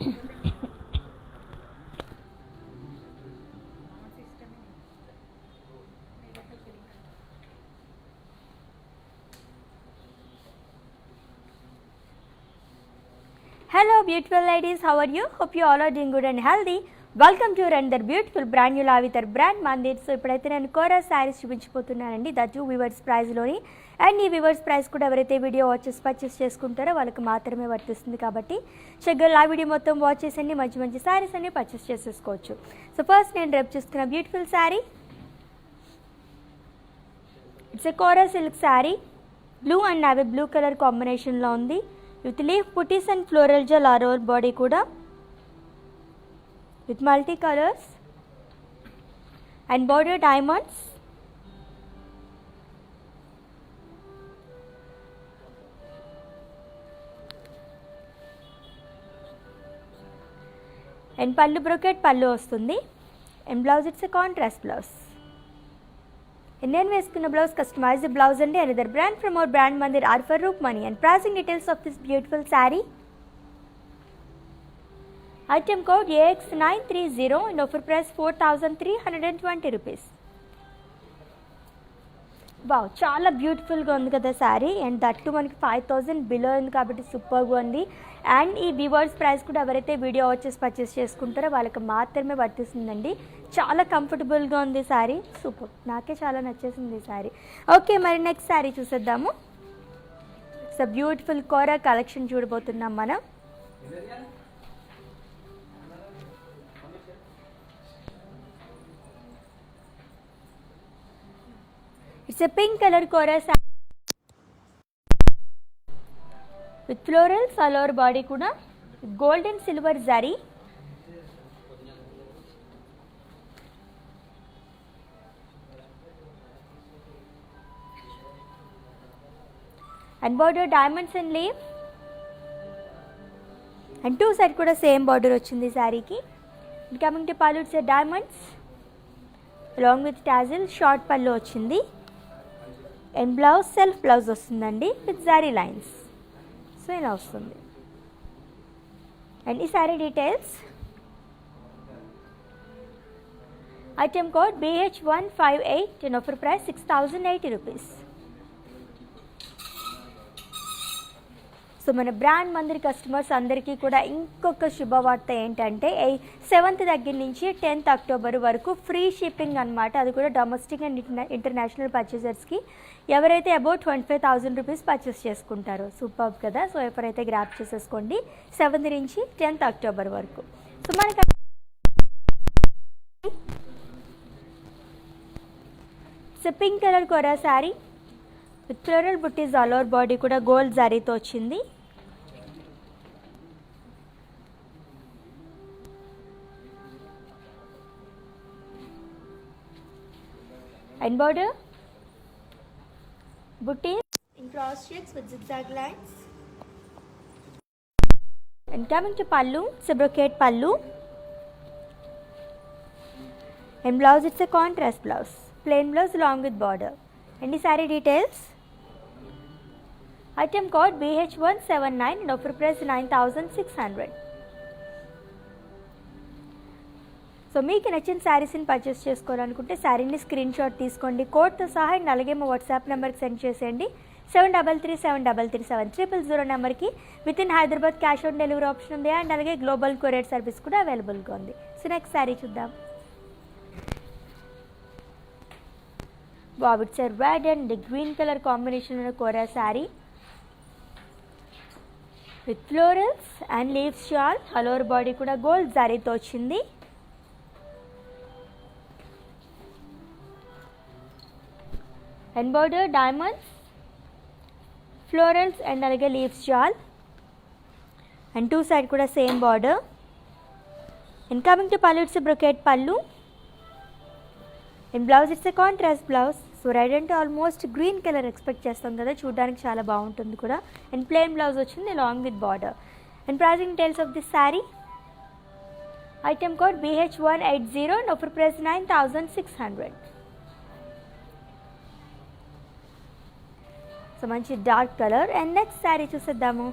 Hello beautiful ladies, how are you? Hope you all are doing good and healthy. Welcome to another beautiful brand new live with our brand Mandir. So ఇప్పుడైతే నేను కోరా సారీస్ చూపించబోతున్నానండి. That weavers ప్రైస్లోని. And ఈ weavers price కూడా ఎవరైతే video purchase చేసుకుంటారో వాళ్ళకి మాత్రమే వర్తిస్తుంది కాబట్టి చక్కగా లైవ్ వీడియో మొత్తం వాచ్ చేసండి, మంచి మంచి సారీస్ అన్ని పర్చేస్ చేసేసుకోవచ్చు. సో ఫస్ట్ నేను రేపు చూస్తున్న beautiful sari, it's a kora silk sari. Blue and navy blue colour కాంబినేషన్లో ఉంది. With leaf butis and floral జెల్ ఆల్ ఓవర్ బాడీ కూడా with multi colors and border diamonds. And pallu brocade pallu vastundi. And blouse it's a contrast blouse. Indian veskunna blouse customized blouse and another brand from our brand Mandir are for Rukmani. And pricing details of this beautiful saree. Item code AX930 and offer price 4,320 rupees. Wow, చాలా బ్యూటిఫుల్గా ఉంది కదా sari. And that మనకి 5,000 below ఉంది కాబట్టి సూపర్గా ఉంది. And ఈ వివర్స్ ప్రైస్ కూడా ఎవరైతే వీడియో పర్చేస్ చేసుకుంటారో వాళ్ళకి మాత్రమే వర్తిస్తుందండి. చాలా కంఫర్టబుల్గా ఉంది శారీ, సూపర్, నాకే చాలా నచ్చేసింది ఈ శారీ. ఓకే, మరి నెక్స్ట్ శారీ చూసేద్దాము. సో బ్యూటిఫుల్ కోరా కలెక్షన్ చూడబోతున్నాం మనం. It's a pink color kora saree with florals all over body kuda with gold and silver zari. And border diamonds and leaf. And two side kuda same border ochindi saree ki. And coming to pallu, it's a diamonds along with tassel, short pallu ochindi. And blouse self blouse వస్తుందండి with జారీ lines. So ఇలా వస్తుంది. And ఈ sari details, item code BH158 and offer price 6,080 rupees. So మన brand Mandir customers అందరికీ కూడా ఇంకొక శుభవార్త ఏంటంటే 7th దగ్గర నుంచి 10th అక్టోబర్ వరకు ఫ్రీ షిప్పింగ్ అనమాట. అది కూడా డొమెస్టిక్ అండ్ ఇంటర్నేషనల్ పర్చేసర్స్కి ఎవరైతే అబౌట్ 25,000 రూపీస్ పర్చేస్ చేసుకుంటారో. సూపర్ కదా. సో ఎవరైతే గ్రాప్ చేసేసుకోండి 7th నుంచి 10th అక్టోబర్ వరకు. సో మనకి pink colour kora sari with floral buttis all over body కూడా గోల్డ్ జరీతో వచ్చింది. And border booties in cross checks with zigzag lines. And coming to pallu, it's a brocade pallu. And blouse, it's a contrast blouse, plain blouse along with border. And the saree details, item code BH179 and offer price 9,600. So మీకు నచ్చిన శారీస్ని purchase చేసుకోవాలనుకుంటే శారీని screen shot తీసుకోండి, కోడ్తో సహా. And అలాగే మా WhatsApp నెంబర్కి సెండ్ చేసేయండి. 7337337000 నెంబర్కి. With in Hyderabad cash on delivery option ఉంది. అండ్ అలాగే గ్లోబల్ కొరియర్ సర్వీస్ కూడా అవైలబుల్గా ఉంది. సో నెక్స్ట్ శారీ చూద్దాం. Wow, it's red and green colour combination ఉన్న kora sari with florals and leaves shawl all over body కూడా గోల్డ్ జరీతో వచ్చింది. And border diamonds, florals and alage leaves shawl. And two side kuda same border. And coming to pallu, it's a brocade pallu. In blouse, it's a contrast blouse. So red and almost green color expect chestam kada, chudaniki chaala baaguntundi kuda. And plain blouse ochindi along with border. And pricing details of this saree, item code BH180 and offer price 9,600. So మంచి dark colour. And next sari చూసేద్దాము.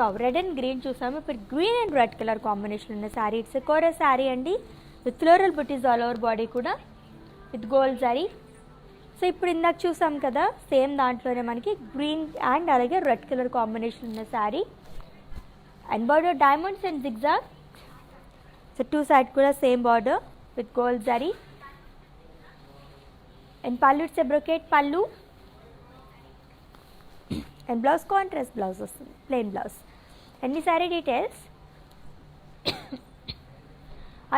Wow, red and green చూసాము. ఇప్పుడు green and red colour combination ఉన్న sari. It's kora sari అండి, with floral buttis all over body కూడా with gold zari. So ఇప్పుడు ఇందాక చూసాం కదా, సేమ్ దాంట్లోనే మనకి గ్రీన్ అండ్ అలాగే రెడ్ కలర్ కాంబినేషన్ ఉన్న sari. And border diamonds and zigzag. So two side కూడా same border with gold zari. And pallu it's brocade పళ్ళు. అండ్ బ్లౌజ్ కాంట్రాస్ట్ బ్లౌజ్ వస్తుంది, ప్లెయిన్ బ్లౌజ్. అండ్ ఈ sari details.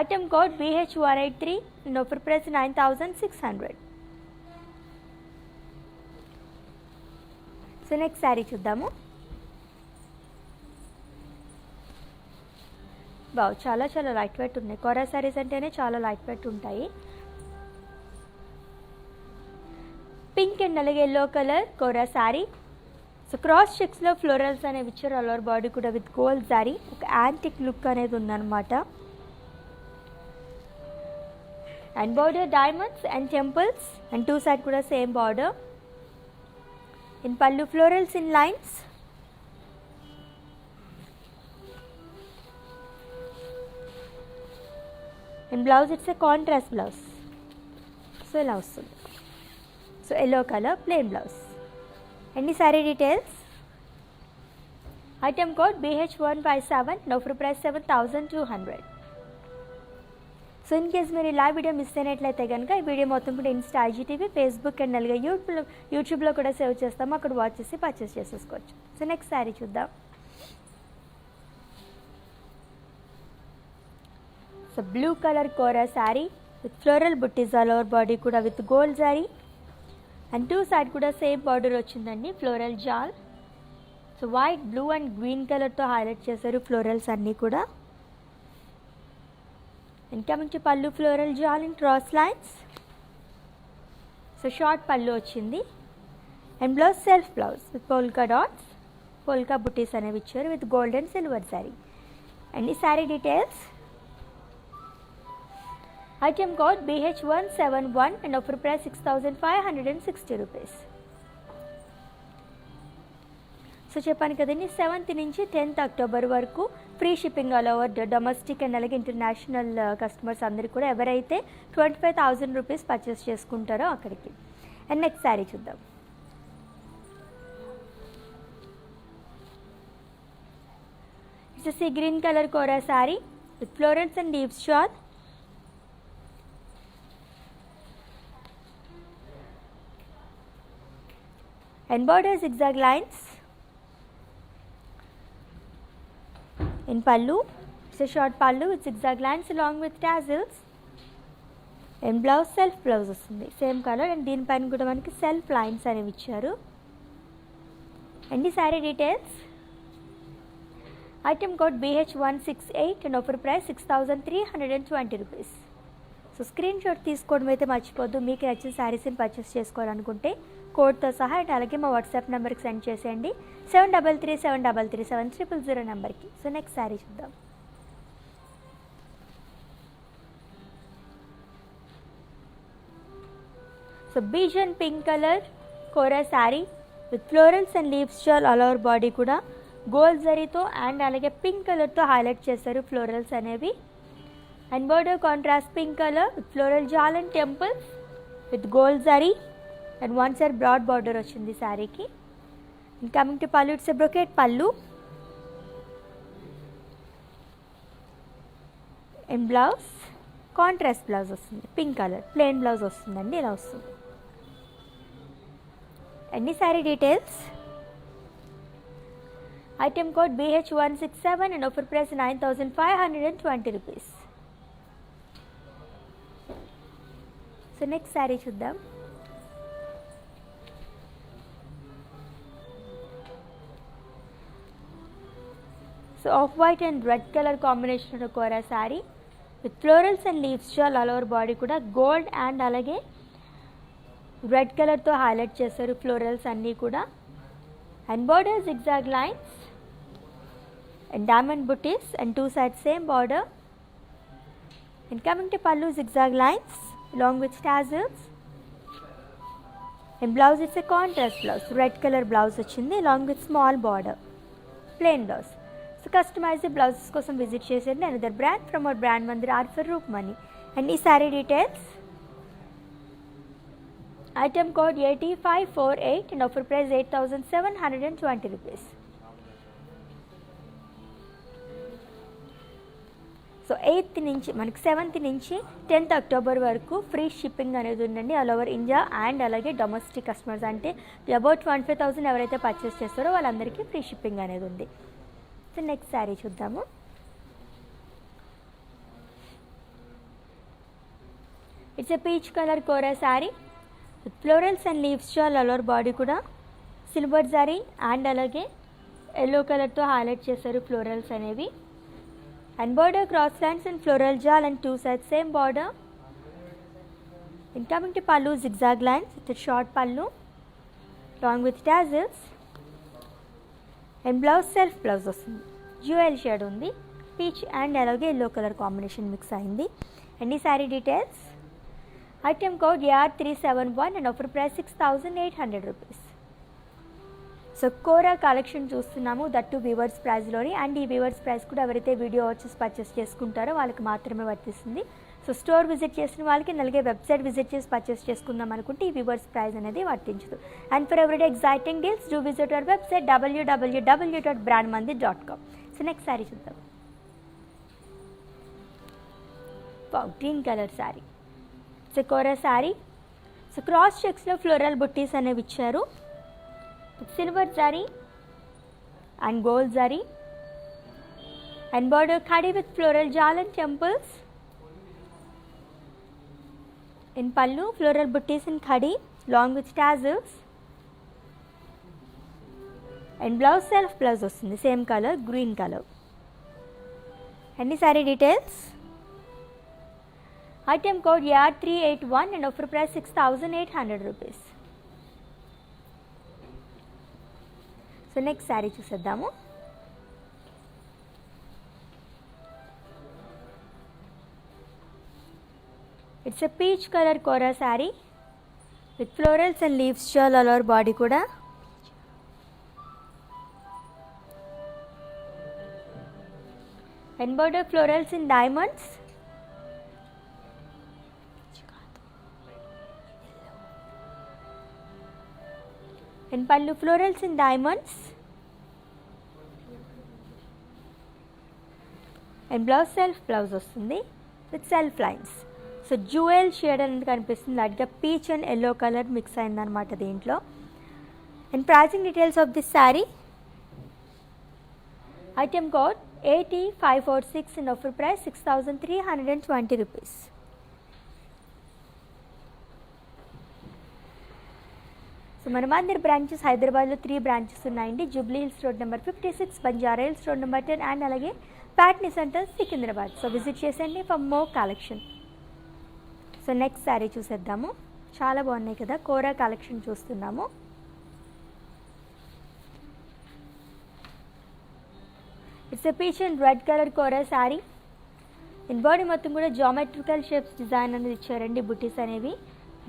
Item code BH183 and offer price 9600. So next sari చూద్దాము. బావ్, చాలా చాలా light wait ఉన్నాయి. కోరా శారీస్ అంటేనే చాలా లైట్ వెయిట్ ఉంటాయి. పింక్ అండ్ అలాగే yellow colour kora sari. So cross చెక్స్లో ఫ్లోరల్స్ అనేవి ఇచ్చారు ఆల్ ఓవర్ బాడీ కూడా విత్ గోల్డ్ శారీ. ఒక యాంటిక్ లుక్ అనేది ఉందన్నమాట. And border diamonds and temples and two side కూడా same border. In pallu florals in lines. In blouse it's a contrast blouse. So ఇలా వస్తుంది. So yellow color plain blouse. And the saree details. Item code BH157. Now for price 7200. So in case మీరు live video miss అయినట్లయితే కనుక ఈ video మొత్తం కూడా Insta, IGTV, Facebook and అలాగే యూట్యూబ్లో కూడా సేవ్ చేస్తాము. అక్కడ వాచ్ చేసి పర్చేస్ చేసేసుకోవచ్చు. సో నెక్స్ట్ శారీ చూద్దాం. So blue colour kora sari with floral buttis all over body కూడా with gold zari. And two side కూడా సేమ్ బార్డర్ వచ్చిందండి, floral jaal. So white, blue and green కలర్తో హైలైట్ చేశారు ఫ్లోరల్స్ అన్నీ కూడా. And coming to pallu, floral jal in cross lines. So short pallu వచ్చింది. And blouse self blouse with polka dots, polka booties అనేవి ఇచ్చారు with gold and silver saree. And ఈ saree details. Item code BH171 and offer price 6560 rupees. So చెప్పాను కదండి, 7th నుంచి 10th October వరకు free shipping all over domestic and అలాగే international customers అందరికీ కూడా ఎవరైతే 25,000 రూపీస్ పర్చేస్ చేసుకుంటారో అక్కడికి. అండ్ నెక్స్ట్ శారీ చూద్దాం. It's sea green colour kora sari with florals and leaves shawl. And border zigzag lines. In pallu, it's a short pallu with zigzag lines along with tassels. In blouse self blouse వస్తుంది, same colour. And దీనిపైన కూడా మనకి self lines అనేవి ఇచ్చారు. And ఈ sari details. Item code BH168 and offer price 6320 rupees. So screen shot తీసుకోవడం అయితే మర్చిపోద్దు. మీకు నచ్చిన శారీస్ని పర్చేస్ చేసుకోవాలనుకుంటే కోడ్తో సహా అండ్ అలాగే మా వాట్సాప్ నెంబర్కి సెండ్ చేసేయండి, 7337337000 నెంబర్కి. సో నెక్స్ట్ శారీ చూద్దాం. సో బీజన్ pink colour kora sari with florals and leaves shawl all over body కూడా గోల్డ్ జరీతో అండ్ అలాగే పింక్ కలర్తో హైలైట్ చేశారు ఫ్లోరల్స్ అనేవి. And border contrast pink colour with floral jaal and temples with gold zari. And one side broad border వచ్చింది శారీకి. And coming to pallu, it's a brocade pallu. And blouse contrast blouse వస్తుంది, pink colour plain blouse వస్తుందండి, ఇలా వస్తుంది. And ఈ sari details. Item code BH167 and offer price 9520 rupees. So next sari చూద్దాం. So off white and red colour combination kora sari with florals and leaves shawl all over body కూడా gold and అలాగే red కలర్తో highlight చేశారు florals అన్నీ కూడా. And border zigzag lines and diamond booties and two sides same border. And coming to pallu, zigzag lines along with tassels. And blouse, it's a contrast blouse, red color blouse వచ్చింది along with small border. Plain blouse. So customized blouses కోసం visit చేసేయండి another brand from our brand Mandir or for Rukmini. And ఈ sari details, item code 8548 and offer price 8720 rupees. So 8th నుంచి మనకి 7th నుంచి 10th October వరకు free shipping అనేది ఉందండి all over India. And అలాగే డొమెస్టిక్ కస్టమర్స్ అంటే అబౌట్ 25,000 ఎవరైతే పర్చేస్ చేస్తారో వాళ్ళందరికీ ఫ్రీ షిప్పింగ్ అనేది ఉంది. సో నెక్స్ట్ శారీ చూద్దాము. It's a peach colour kora sari with florals and leaves all over body కూడా సిల్వర్ జరీ అండ్ అలాగే ఎల్లో కలర్తో హైలైట్ చేశారు ఫ్లోరల్స్ అనేవి. And border cross lines and floral jal and two sides same border. In coming to pallu, zigzag lines with a short pallu along with tassels. And blouse self blouse వస్తుంది, jewel shade ఉంది, peach and అలాగే yellow color combination mix అయింది. And ఈ sari details, item code AR371 and offer price 6,800 rupees. So kora collection చూస్తున్నాము, that weavers ప్రైస్లోని. And ఈ weavers price కూడా ఎవరైతే వీడియో వచ్చేసి పర్చేస్ చేసుకుంటారో వాళ్ళకి మాత్రమే వర్తిస్తుంది. సో స్టోర్ విజిట్ చేసిన వాళ్ళకి అలాగే వెబ్సైట్ విజిట్ చేసి పర్చేస్ చేసుకుందాం అనుకుంటే ఈ వీవర్స్ ప్రైస్ అనేది వర్తించదు. And for everyday exciting deals do visit our website www.brandmandir.com. So next sari చూద్దాం. గ్రీన్ కలర్ శారీ, సో కోరా శారీ. సో క్రాస్ చెక్స్లో ఫ్లోరల్ బుట్టీస్ అనేవి ఇచ్చారు. Silver zari and gold zari and border khadi with floral jal and temples. In pallu, floral butties in khadi along with tassels. And blouse self blouse వస్తుంది same colour green colour. And ఈ sari details, item code AR381 and offer price 6,800 rupees. So next sari చూసేద్దాము. It's a peach colour kora sari with florals and leaves shawl all over body కూడా. And border florals in diamonds. And pallu florals in diamonds. And blouse self blouse వస్తుంది with self lines. So jewel shade అనేది కనిపిస్తుంది, లైట్గా peach and yellow colour mix అయిందనమాట దీంట్లో. And pricing details of this sari, item code 8546 and offer price 6,320 rupees. So మన Mandir branches హైదరాబాద్లో 3 branches ఉన్నాయండి. Jubilee Hills road number 56, Banjara Hills road number 10 and అలాగే ప్యాట్నీ సెంటర్ సికింద్రాబాద్. సో విజిట్ చేసేయండి for more collection. So next sari చూసేద్దాము. చాలా బాగున్నాయి కదా, కోరా కలెక్షన్ చూస్తున్నాము. It's a peach and red colour kora sari. In body మొత్తం కూడా జామెట్రికల్ షేప్స్ డిజైన్ అనేది ఇచ్చారండి, బుటీస్ అనేవి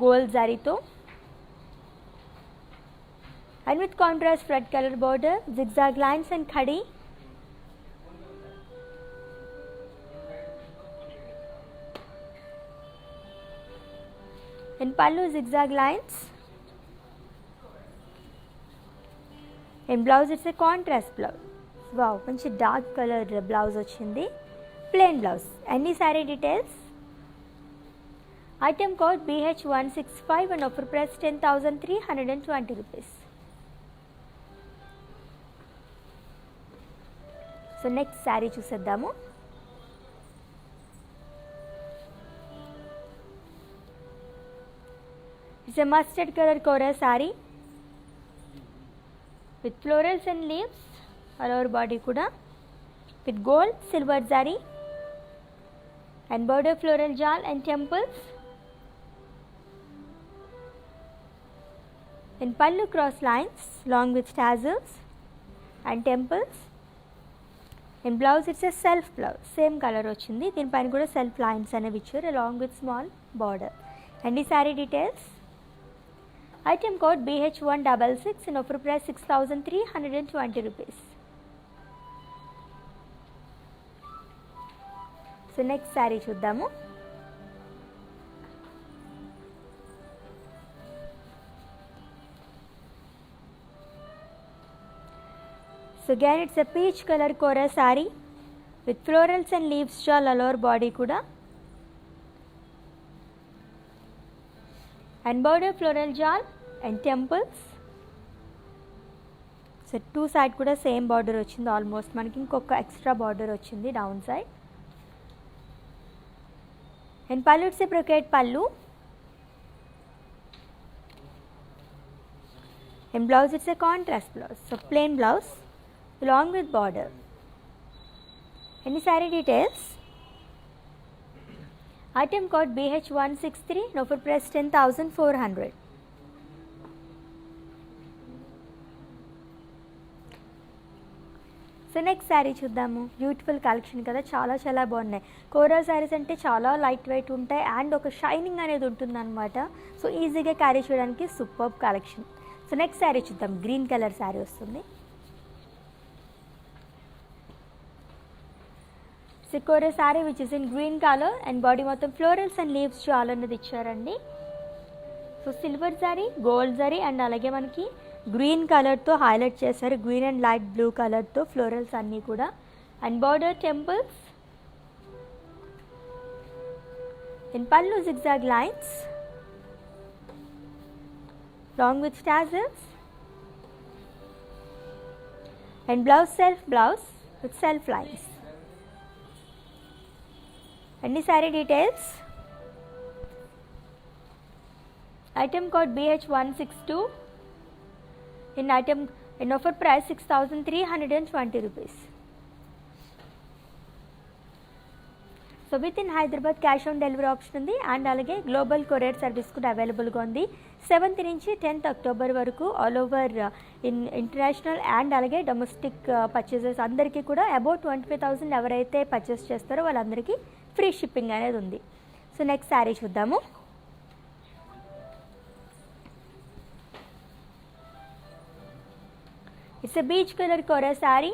గోల్డ్ జరీతో. And with contrast red color border, zigzag lines and khadi. In pallu, zigzag lines. In blouse, it's a contrast blouse. Wow, manchi dark color blouse ochindi, plain blouse. Any saree details, item code BH165 and offer price 10,320 rupees. So next sari చూసేద్దాము. It's a mustard colour kora sari with florals and leaves all over body కూడా with gold silver zari and border floral jal and temples. In pallu cross lines along with tassels and temples. In blouse it's a self blouse, same color వచ్చింది, దీనిపైన కూడా self lines అనేవి ఇచ్చారు along with small border. And ఈ sari details, item code BH166 and offer price 6,320 rupees. So next sari చూద్దాము. So again it's a peach color kora saree with florals and leaves shawl all over body kuda, and border floral jal and temples. So two side కూడా same border వచ్చింది. Almost మనకి ఇంకొక extra border వచ్చింది down side. And pallu it's brocade పళ్ళు, and blouse it's a contrast blouse. So plain blouse along with border. Any saree details? Item code BH163, no for price 10,400. So next sari చూద్దాము. Beautiful collection కదా, చాలా చాలా బాగున్నాయి. కోరా శారీస్ అంటే చాలా light weight ఉంటాయి and ఒక షైనింగ్ అనేది ఉంటుందన్నమాట. సో ఈజీగా క్యారీ చేయడానికి superb collection. So next sari చూద్దాం. గ్రీన్ కలర్ శారీ వస్తుంది. సికోరా sari which is in green colour and body మొత్తం ఫ్లోరల్స్ అండ్ లీవ్స్ చాలా అన్నది ఇచ్చారండి. So silver zari, gold zari and అలాగే మనకి గ్రీన్ కలర్తో హైలైట్ చేశారు. గ్రీన్ అండ్ లైట్ బ్లూ కలర్తో ఫ్లోరల్స్ అన్నీ కూడా. And border temples, in pallu zigzag lines long with tassels, and blouse self blouse with self lines. Any saree details? Item code BH162. In offer price 6,320 rupees. So with in Hyderabad cash on delivery option ఉంది and అలాగే global courier service కూడా అవైలబుల్గా ఉంది. 7th నుంచి 10th October వరకు all over international and అలాగే domestic purchases అందరికీ కూడా అబౌట్ 25,000 ఎవరైతే పర్చేస్ చేస్తారో వాళ్ళందరికీ ఫ్రీ షిప్పింగ్ అనేది ఉంది. సో నెక్స్ట్ శారీ చూద్దాము. It's a peach colour kora sari.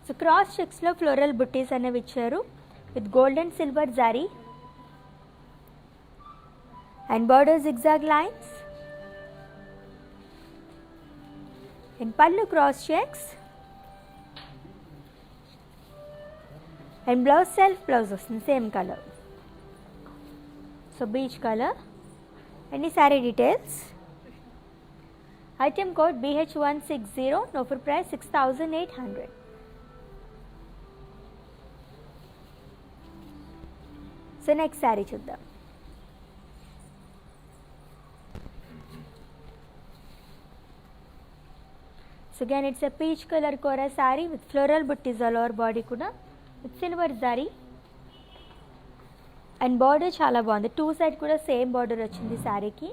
So cross చెక్స్లో ఫ్లోరల్ బుట్టీస్ అనేవి ఇచ్చారు with gold and silver zari and border zigzag lines. In pallu cross checks and blouse self blouse in same color. So beige color. Any saree details? Item code BH160, no for price 6,800. So next sari చూద్దాం. So again it's a peach colour kora sari with floral buttis all over body కూడా with silver zari and border చాలా బాగుంది. Two side కూడా same border వచ్చింది శారీకి.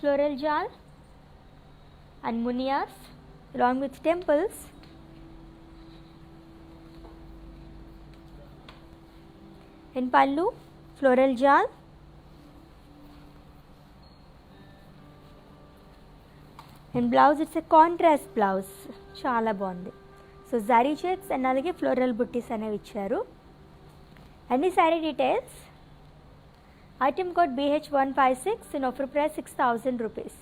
Floral jaal and మునియాస్ along with temples. In pallu floral jal and blouse it's a contrast blouse చాలా బాగుంది. So zari checks and అలాగే ఫ్లోరల్ బుట్టీస్ అనేవి ఇచ్చారు. అన్ని sari details. Item code BH156 in offer price 6,000 rupees.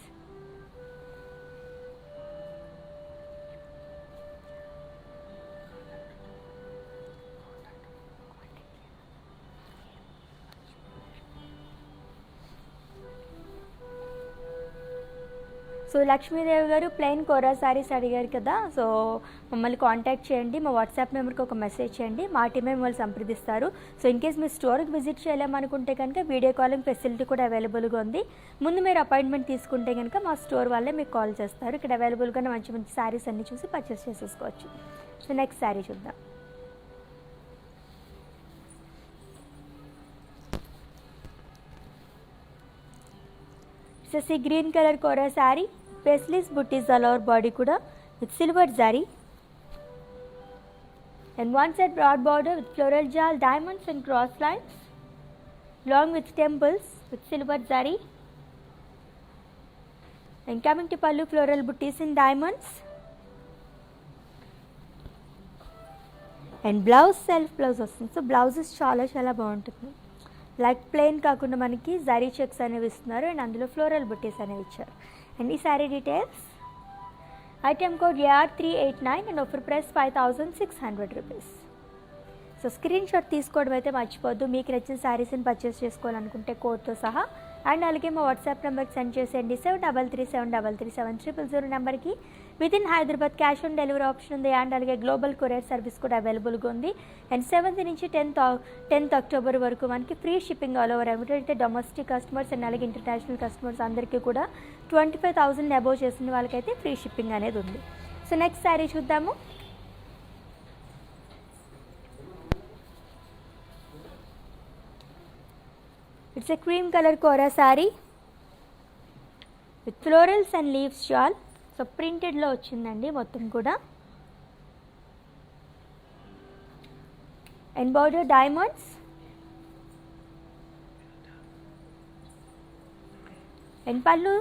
So Lakshmidevi గారు ప్లెయిన్ కోరా శారీస్ అడిగారు కదా, సో మమ్మల్ని కాంటాక్ట్ చేయండి. మా వాట్సాప్ నెంబర్కి ఒక మెసేజ్ చేయండి, మా టీమే మిమ్మల్ని సంప్రదిస్తారు. సో ఇన్ కేస్ మీరు స్టోర్కి విజిట్ చేయలేమనుకుంటే కనుక వీడియో కాలింగ్ ఫెసిలిటీ కూడా అవైలబుల్గా ఉంది. ముందు మీరు అపాయింట్మెంట్ తీసుకుంటే కనుక మా స్టోర్ వాళ్ళే మీకు కాల్ చేస్తారు. ఇక్కడ అవైలబుల్గా మంచి మంచి శారీస్ అన్నీ చూసి పర్చేస్ చేసేసుకోవచ్చు. సో నెక్స్ట్ శారీ చూద్దాం. It's a sea green color kora saree, paisley's booties all over body kuda with silver zari and one side broad border with floral jal, diamonds and cross lines along with temples with silver zari. And coming to pallu, floral booties in diamonds and blouse self blouse వస్తుంది. So blouses చాలా చాలా బాగుంటుంది. Like plain కాకుండా మనకి zari checks అనేవి ఇస్తున్నారు and అందులో floral buttis అనేవి ఇచ్చారు. అండ్ ఈ sari details, item code AR389 and offer price 5600 rupees. So screen shot తీసుకోవడం అయితే మర్చిపోద్దు. మీకు నచ్చిన శారీస్ని పర్చేస్ చేసుకోవాలనుకుంటే కోడ్తో సహా. అండ్ అలాగే మా వాట్సాప్ నెంబర్కి సెండ్ చేసేయండి 7337337000 నెంబర్కి. Within Hyderabad cash on delivery option ఉంది అండ్ అలాగే గ్లోబల్ కొరియర్ సర్వీస్ కూడా అవైలబుల్గా ఉంది. అండ్ 7th నుంచి 10th అక్టోబర్ వరకు మనకి ఫ్రీ షిప్పింగ్ ఆల్ ఓవర్. ఏమిటంటే డొమెస్టిక్ కస్టమర్స్ అండ్ అలాగే ఇంటర్నేషనల్ కస్టమర్స్ అందరికీ కూడా 25,000 అబోవ్ చేసిన వాళ్ళకైతే ఫ్రీ షిప్పింగ్ అనేది ఉంది. సో నెక్స్ట్ శారీ చూద్దాము. It's a cream colour kora sari with florals and leaves shawl. So ప్రింటెడ్లో వచ్చిందండి మొత్తం కూడా. And border diamonds and pallu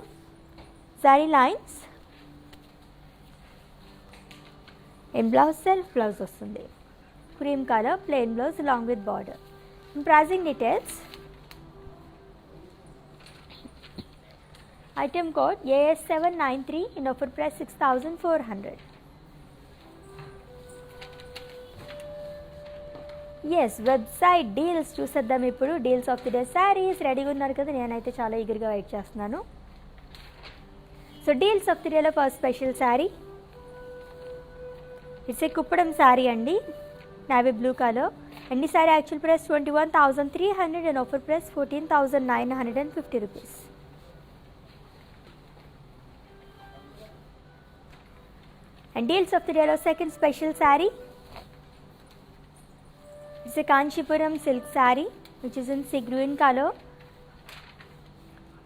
zari lines and blouse self blouse వస్తుంది. Cream colour plain blouse along with border. And pricing details, item code AS793 in offer price 6400. ఎస్ website deals చూసేద్దాం ఇప్పుడు. Deals of the day saris రెడీగా ఉన్నారు కదా, నేనైతే చాలా ఈగర్గా వెయిట్ చేస్తున్నాను. సో డీల్స్ ఆఫ్ ది డేలో ఫస్ట్ స్పెషల్ శారీ, ఇట్స్ ఏ కుప్పడం శారీ అండి, నావీ బ్లూ కలర్. అండ్ ఈ sari actual price 21,300 and offer price 14,950 rupees. And deals of the day second special saree. It's a Kanchipuram silk saree which is in sea green color.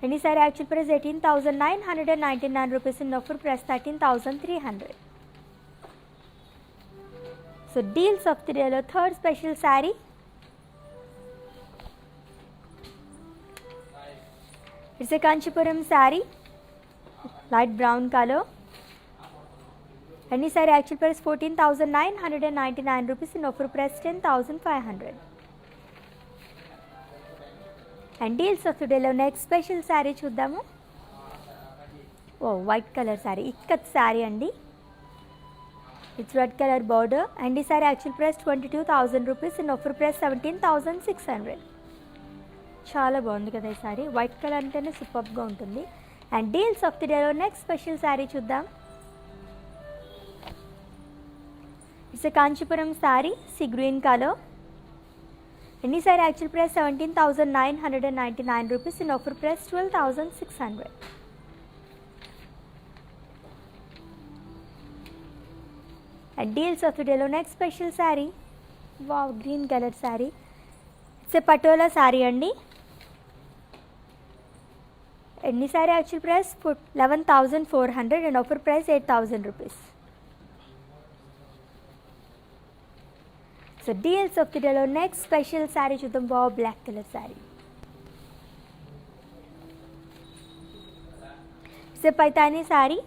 And this saree actual price 18,999 rupees and offer price 13,300. So deals of the day third special saree. It's a Kanchipuram saree, light brown color. And this saree actual price 14,999 rupees and offer price 10,500. And deals of today next special saree చూద్దాము. White colour sari, ikat sari అండి. It's red colour border and ఈ sari actual price 22,000 rupees and offer price 17,600. చాలా బాగుంది కదా ఈ sari. White colour అంటేనే సూపర్గా ఉంటుంది. అండ్ డీల్స్ ఆఫ్ ది డేలో నెక్స్ట్ స్పెషల్ శారీ చూద్దాం. It's a Kanchipuram saree, sea green color. And this saree actual price 17,999 rupees and offer price 12,600. And deals of the day next special saree. Wow, green color saree. It's a Patola saree andi. And this saree actual price 11,400 and offer price 8,000 rupees. So deals of the day next special saree చూద్దాం. Black colour sari, it's a Paithani sari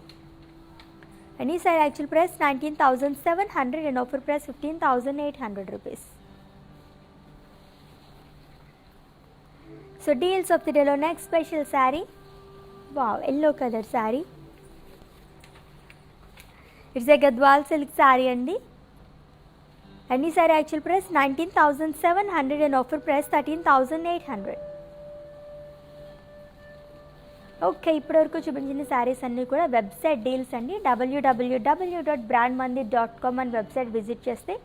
and ఈ sari actual price 19,700 and offer price 15,800 rupees. So deals of the డేలో next special sari, yellow colour sari. It's a Gadwal silk sari అండి. And this saree actual price 19,700 and offer price 13,800. Okay, ఇప్పటివరకు చూపించిన శారీస్ అన్నీ కూడా website deals అండి. www.brandmandit.com అని website visit చేస్తే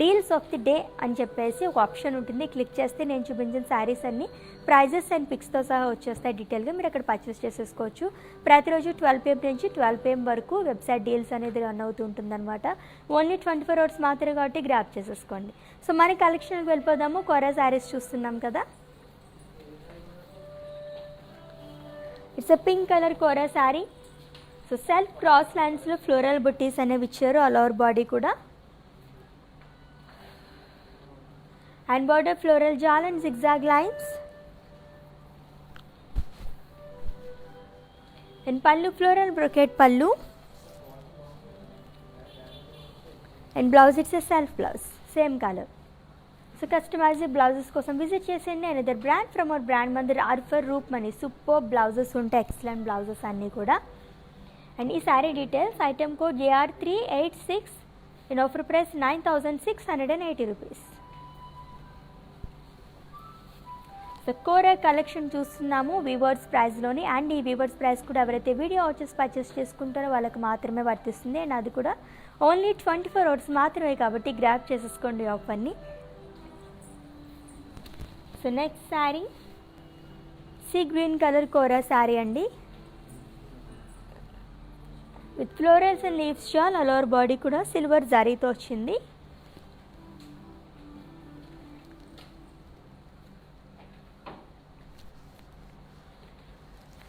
deals of the day అని చెప్పేసి ఒక ఆప్షన్ ఉంటుంది. క్లిక్ చేస్తే నేను చూపించిన శారీస్ అన్ని ప్రైజెస్ అండ్ పిక్స్తో సహా వచ్చేస్తాయి. డీటెయిల్గా మీరు అక్కడ పర్చేస్ చేసేసుకోవచ్చు. ప్రతిరోజు 12 PM నుంచి 12 PM వరకు వెబ్సైట్ డీల్స్ అనేది రన్ అవుతూ ఉంటుందన్నమాట. ఓన్లీ 24 hours మాత్రమే కాబట్టి గ్రాప్ చేసేసుకోండి. సో మన కలెక్షన్కి వెళ్ళిపోదాము. కోరా శారీస్ చూస్తున్నాం కదా. It's a pink colour kora sari. So self cross లైన్స్లో ఫ్లోరల్ బుట్టీస్ అనేవి ఇచ్చారు ఆల్ ఓవర్ బాడీ కూడా. And border floral jal and zigzag lines. And pallu floral brocade pallu. And blouse it's a self blouse. Same colour. So customized blouses కోసం visit చేసేయండి. Another brand from our brand Mandir ఆర్ఫర్ రూప్ మనీ. Super blouses ఉంటాయి, excellent blouses అన్నీ కూడా. And ఈ sari details item code AR386 in offer price 9680 rupees. So kora collection చూస్తున్నాము వీవర్స్ ప్రైస్లోని. అండ్ ఈ వీవర్స్ ప్రైస్ కూడా ఎవరైతే వీడియో వాచెస్ పర్చేస్ చేసుకుంటారో వాళ్ళకి మాత్రమే వర్తిస్తుంది. అండ్ అది కూడా ఓన్లీ 24 hours మాత్రమే, కాబట్టి గ్రాప్ చేసేసుకోండి ఆఫర్ని. So next sari sea green colour kora sari అండి, with florals and leaves shawl. All over body కూడా సిల్వర్ జరీతో వచ్చింది.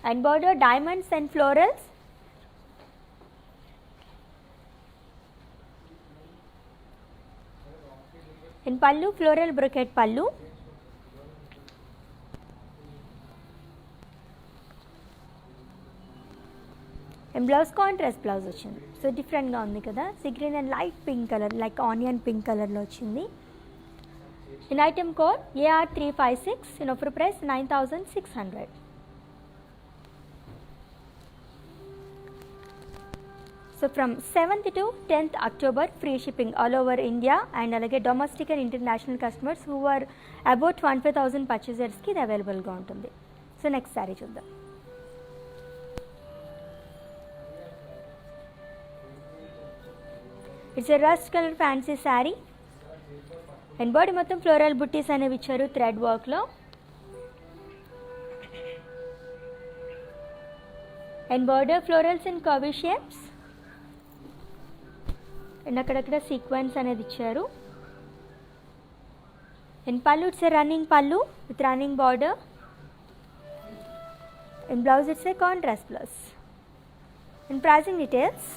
And border diamonds and florals. And pallu floral brocade pallu. And blouse contrast blouse వచ్చింది. సో డిఫరెంట్గా ఉంది కదా, sea green and light pink colour, like onion pink కలర్లో వచ్చింది. In item code AR356 in offer price 9600. So from 7th to 10th October free shipping all over India. And అలాగే domestic and international customers who are about 25,000 పర్చేజర్స్కి ఇది అవైలబుల్గా ఉంటుంది. So next sari చూద్దాం. It's a rust colour fancy sari. And body మొత్తం floral buttis అనేవి ఇచ్చారు thread వర్క్లో. And border florals and curvy shapes. And అక్కడక్కడ సీక్వెన్స్ అనేది ఇచ్చారు. And pallu it's a running pallu with running border. And blouse it's a contrast blouse. And pricing details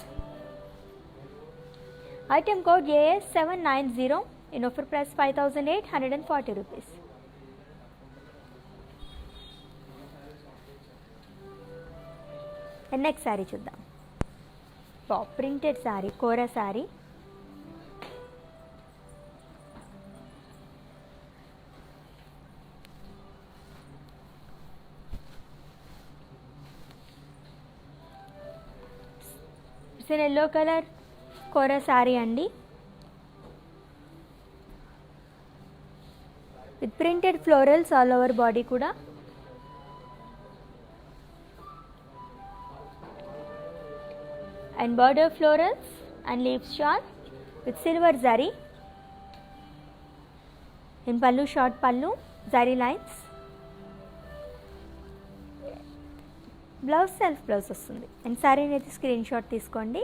item code AS790 in offer price 5840 rupees. And next sari చూద్దాం. Top printed sari, kora sari. It's an yellow colour kora sari అండి, with printed florals all over body కూడా. And border florals and leaves shawl with silver zari. In pallu short pallu zari lines. Blouse self blouse వస్తుంది. And sari అయితే screenshot తీసుకోండి.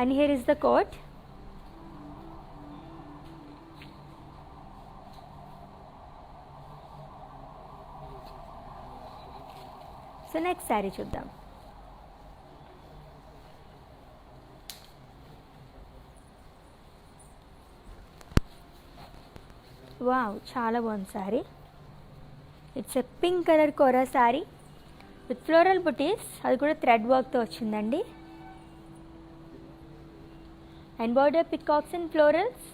And here is the quote. So next sari చూద్దాం. Wow, చాలా బాగుంది sari. It's a pink colour kora sari with floral butis, అది కూడా thread వర్క్తో వచ్చిందండి. And border peacocks and florals.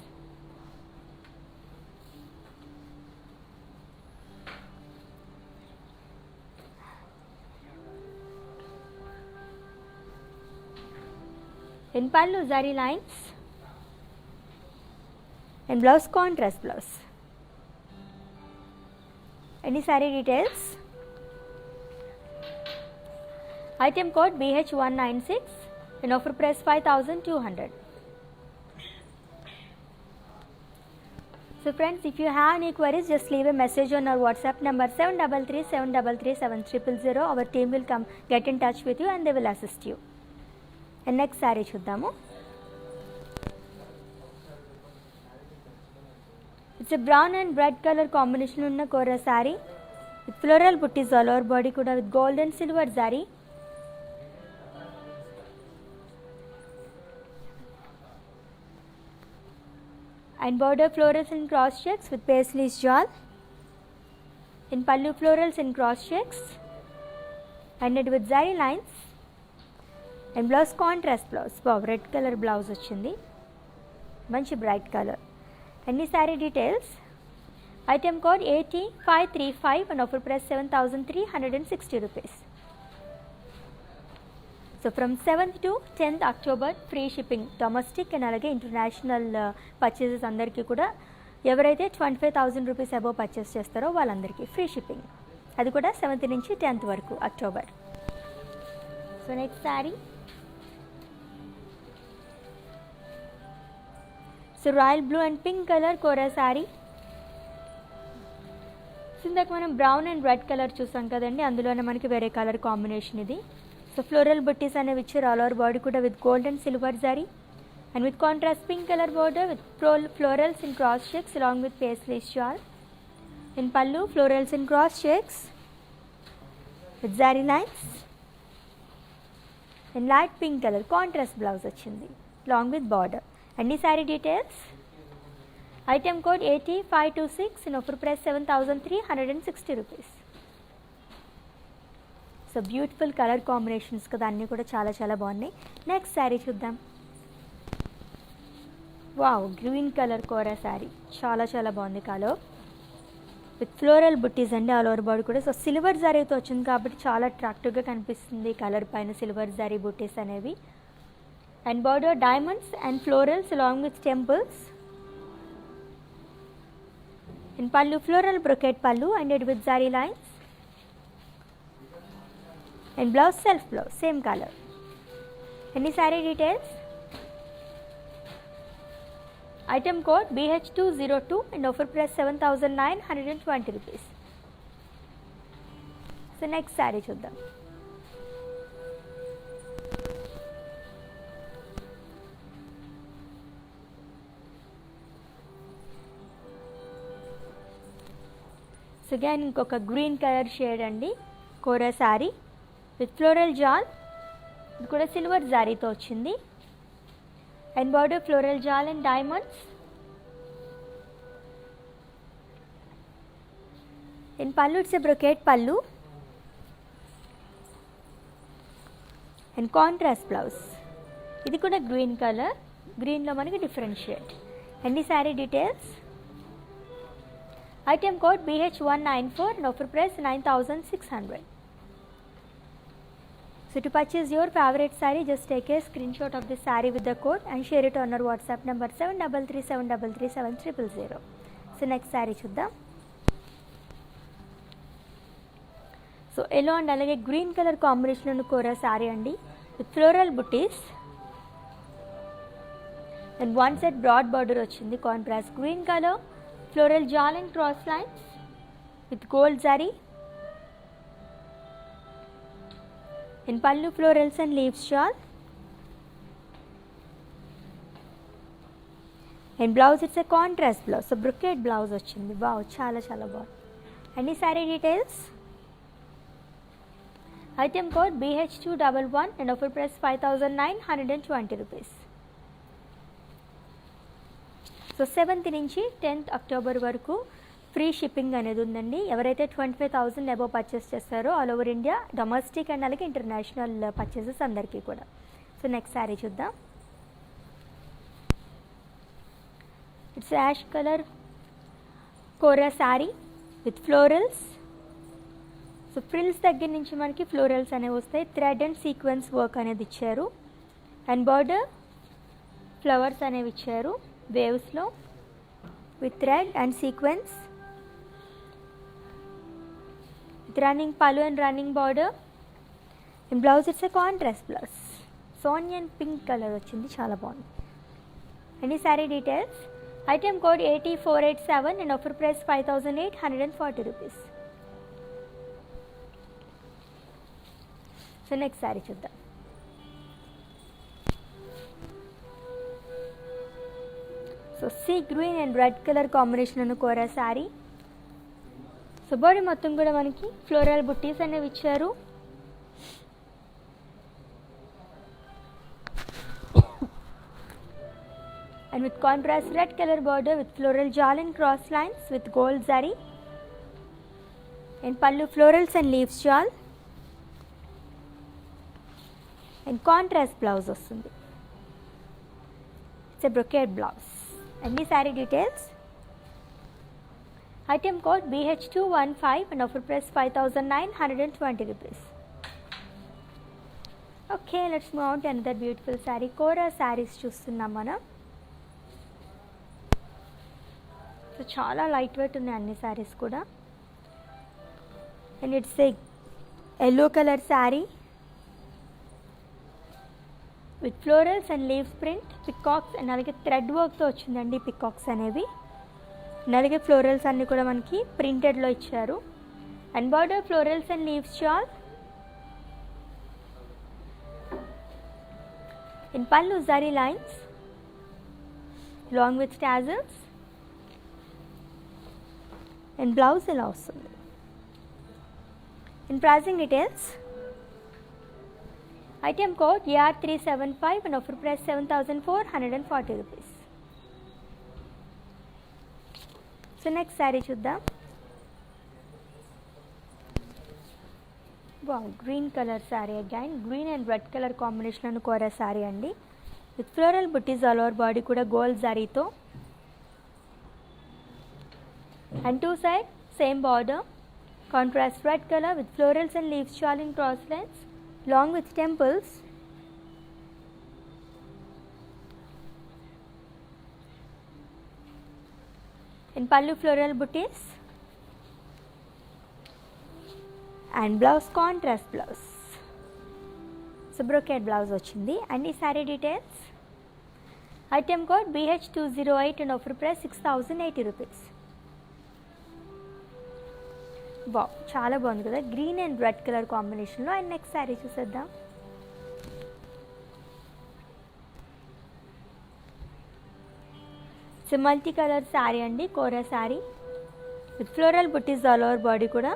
In pallu zari lines. And blouse contrast blouse. Any saree details? Item code BH196 and offer price 5200. So friends, if you have any queries, just leave a message on our WhatsApp number 7337337000. Our team will come get in touch with you and they will assist you. And next saree చూద్దాము. It's a brown and red colour combination ఉన్న kora sari with floral buttis all over body కూడా with gold and silver zari. And border florals and cross checks with paisleys jaal. In pallu florals and cross checks and it with zari lines. And blouse contrast blouse, red colour blouse వచ్చింది, మంచి bright colour. అన్ని sari details. Item code 8535 and offer price 7360 rupees. So from 7th to 10th October free shipping, domestic and అలాగే international purchases అందరికీ కూడా. ఎవరైతే 25,000 rupees above purchase చేస్తారో వాళ్ళందరికీ free shipping, అది కూడా 7th నుంచి 10th వరకు October. So next sari. So royal blue and pink colour kora sari. So ఇందాక మనం బ్రౌన్ అండ్ రెడ్ కలర్ చూసాం కదండి, అందులోనే మనకి వేరే కలర్ కాంబినేషన్ ఇది. సో ఫ్లోరల్ బుట్టీస్ అనేవి ఇచ్చారు ఆల్ ఓవర్ బాడీ కూడా with gold and silver zari and with contrast pink colour border with florals in cross checks along with paisley shawl. In pallu florals in cross checks with zari lines and light pink colour contrast blouse వచ్చింది along with border. అన్ని sari details. Item code 8526 and offer price 7360 rupees. So beautiful colour combinations కదా, అన్నీ కూడా చాలా చాలా బాగున్నాయి. Next sari చూద్దాం. Wow, green colour kora sari, చాలా చాలా బాగుంది కలర్ విత్ ఫ్లోరల్ బుట్టీస్ అండి ఆల్ ఓవర్ బాడీ కూడా. సో సిల్వర్ జరీతో వచ్చింది కాబట్టి చాలా అట్రాక్టివ్గా కనిపిస్తుంది కలర్ పైన సిల్వర్ జరీ బుట్టీస్ అనేవి. And border diamonds and florals along with temples. In పల్లు floral brocade pallu and with zari lines and blouse self blouse same color. Any saree details. Item code BH202 and offer price 7920 rupees. So next saree chuddam. So again inkoka green color shade andi kora saree with floral jaal, ఇది కూడా silver జారీతో వచ్చింది. And border floral jaal and diamonds. In pallu it's a brocade pallu and contrast blouse, ఇది కూడా green colour, గ్రీన్లో మనకి different shade. అన్ని sari details. Item code BH194 and offer price 9600. So to purchase your favorite saree, just take a screenshot of the saree with the code and share it on our WhatsApp number 7337337300. So next saree chuddam. So yellow and alage green color combination lo kora saree andi with floral booties and one set broad border ochindi, contrast green color, floral jal and cross lines with gold zari. In pallu florals and leaves shawl. In blouse it's a contrast blouse, so brocade blouse వచ్చింది. Wow, చాలా చాలా బాగుంది. అన్ని sorry details. Item code BH211 and offer price 5920 rupees. So 7th నుంచి 10th October వరకు free shipping అనేది ఉందండి. ఎవరైతే 25,000 అబోవ్ పర్చేస్ చేస్తారో all over India, domestic and అలాగే ఇంటర్నేషనల్ పర్చేసెస్ అందరికీ కూడా. సో నెక్స్ట్ శారీ చూద్దాం. It's ash colour kora sari with florals. So frills దగ్గర నుంచి మనకి ఫ్లోరల్స్ అనేవి వస్తాయి. థ్రెడ్ అండ్ సీక్వెన్స్ వర్క్ అనేది ఇచ్చారు. అండ్ బార్డర్ ఫ్లవర్స్ అనేవి ఇచ్చారు వేవ్స్లో with thread and sequence. Running pallu and running border. In blouse it's a contrast blouse. Sonia and pink color వచ్చింది, చాలా బాగుంది. Any saree details. Item code 8487 and offer price 5840 rupees. So next saree చూద్దాం. So see green and red colour combination ఉన్న kora sari. So body మొత్తం కూడా మనకి floral buttis అనేవి ఇచ్చారు. And with contrast red colour border with floral jaal and cross lines with gold zari. And pallu florals and leaves jaal. And contrast blouse వస్తుంది. It's a brocade blouse. అన్ని sari details. Item code BH215 and offer price 5,920 rupees. Okay, let's move on to another beautiful sari. Kora saris చూస్తున్నాం మనం. So చాలా light wait ఉన్నాయి అన్ని శారీస్ కూడా. And it's A yellow colour sari with florals and leaves print, peacocks and అలాగే thread వర్క్తో వచ్చిందండి peacocks అనేవి. అండ్ అలాగే ఫ్లోరల్స్ అన్నీ కూడా మనకి ప్రింటెడ్లో ఇచ్చారు. And border florals and leaves jaal. In pallu zari lines long with tassels. And blouse ఇలా వస్తుంది. In pricing details. Item code AR375 and offer price 7,440 rupees. So next sari చూద్దాం. Green colour sari, again green and red colour కాంబినేషన్లో కోరా శారీ అండి. With floral buttis all over body కూడా gold జరీతో. And two side same border, contrast red colour with florals and leaves jaal in cross lines along with temples. In pallu floral booties and blouse contrast blouse. So brocade blouse వచ్చింది. అన్ని sari details. Item code BH208 and offer price 6,080 rupees. చాలా బాగుంది కదా, green and red colour కాంబినేషన్లో. And next sari చూసేద్దాం. So multi colour sari అండి, kora sari with floral buttis all over body కూడా.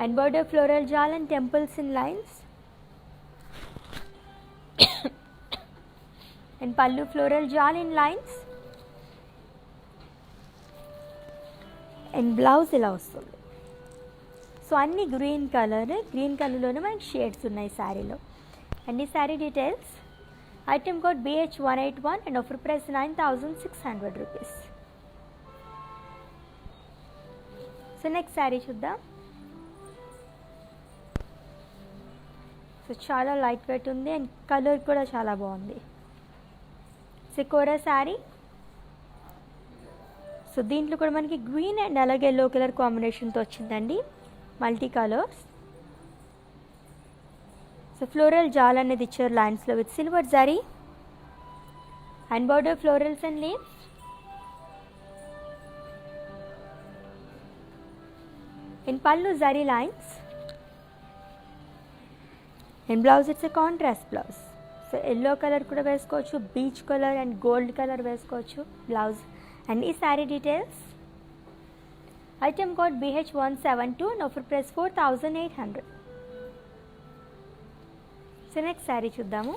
And border floral jaal and temples in lines. And pallu floral jaal in lines. And blouse ఇలా వస్తుంది. So అన్ని గ్రీన్ కలర్లోనే మనకి షేడ్స్ ఉన్నాయి శారీలో. అన్ని sari details. Item code BH181 and offer price 9,600 rupees. So next sari చూద్దాం. సో చాలా లైట్ వెయిట్ ఉంది అండ్ కలర్ కూడా చాలా బాగుంది. కోరా శారీ. సో దీంట్లో కూడా మనకి గ్రీన్ అండ్ అలాగే ఎల్లో కలర్ కాంబినేషన్తో వచ్చిందండి, మల్టీ కలర్స్. సో ఫ్లోరల్ జాల్ అనేది ఇచ్చారు లైన్స్లో with silver zari. And border florals and leaves. In pallu zari lines. In blouse it's a contrast blouse. So yellow colour కూడా వేసుకోవచ్చు, peach colour and gold colour వేసుకోవచ్చు బ్లౌజ్. అండ్ ఈ sari details. Item code BH172 and offer price 4,800. So next sari చూద్దాము.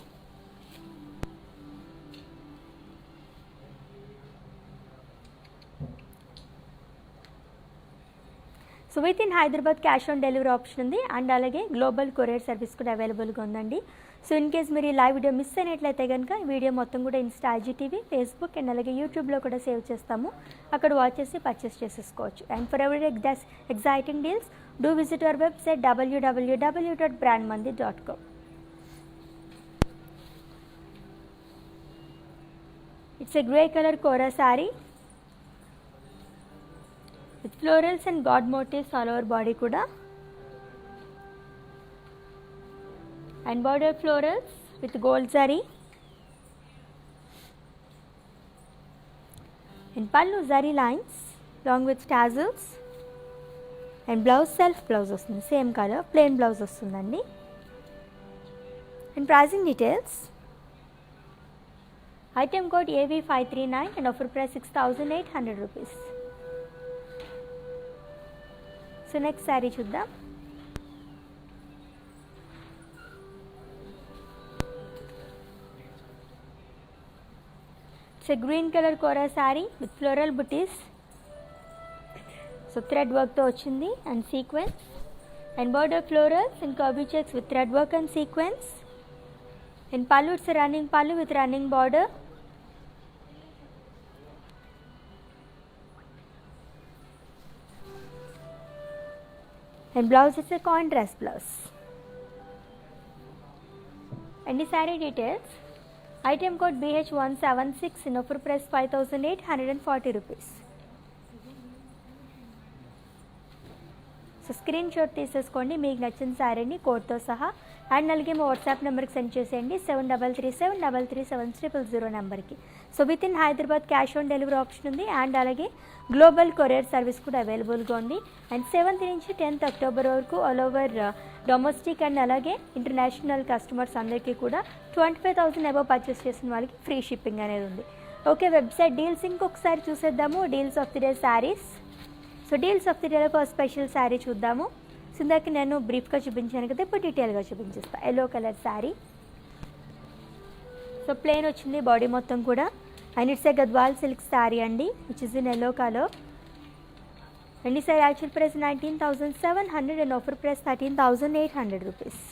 So with in Hyderabad cash on delivery option ఉంది and అలాగే global courier service కూడా అవైలబుల్గా ఉందండి. సో ఇన్ కేస్ మీరు ఈ లైవ్ వీడియో మిస్ అయినట్లయితే కనుక ఈ వీడియో మొత్తం కూడా ఇన్స్టా, IGTV, ఫేస్బుక్ అండ్ అలాగే యూట్యూబ్లో కూడా సేవ్ చేస్తాము. అక్కడ వాచ్ చేసి పర్చేస్ చేసేసుకోవచ్చు. And for every exciting deals do visit our website www.brandmandi.com. It's a grey colour kora sari with florals and god motifs all over body కూడా. And border florals with gold zari. And pallu zari lines long with tassels. And blouse self blouse వస్తుంది, same colour plain blouse వస్తుందండి. And pricing details. Item code AV539 and offer price 6,800 rupees. So next sari చూద్దాం. It's a green colour kora sari with floral butis. So thread వర్క్తో వచ్చింది and sequins and border florals and curvy checks with thread work and sequins and pallu it's running pallu with running border. And blouse is a contrast blouse. And the saree details, item code BH176 in offer price 5,840 rupees. So screen shot తీసేసుకోండి మీకు నచ్చిన శారీని కోడ్తో సహా and అలాగే మా WhatsApp నెంబర్కి send చేసేయండి 7337337000 నెంబర్కి. So with in Hyderabad cash on delivery option ఉంది అండ్ అలాగే గ్లోబల్ కొరియర్ సర్వీస్ కూడా అవైలబుల్గా ఉంది. అండ్ 7th నుంచి 10th అక్టోబర్ వరకు ఆల్ ఓవర్ డొమెస్టిక్ అండ్ అలాగే ఇంటర్నేషనల్ కస్టమర్స్ అందరికీ కూడా 25,000 అబవ్ పర్చేస్ చేసిన వాళ్ళకి ఫ్రీ షిప్పింగ్ అనేది ఉంది. ఓకే, వెబ్సైట్ డీల్స్ ఇంకొకసారి చూసేద్దాము. Deals of the day saris. So deals of the డేలో ఒక స్పెషల్ శారీ చూద్దాము. సో ఇందాక నేను బ్రీఫ్గా చూపించాను కదా, ఇప్పుడు డీటెయిల్గా చూపించేస్తాను. Yellow colour sari. So plain వచ్చింది బాడీ మొత్తం కూడా and it's a Gadwal silk sari అండి which is in yellow colour. And ఈ sari actual price 19,700 and offer price 13,800 rupees.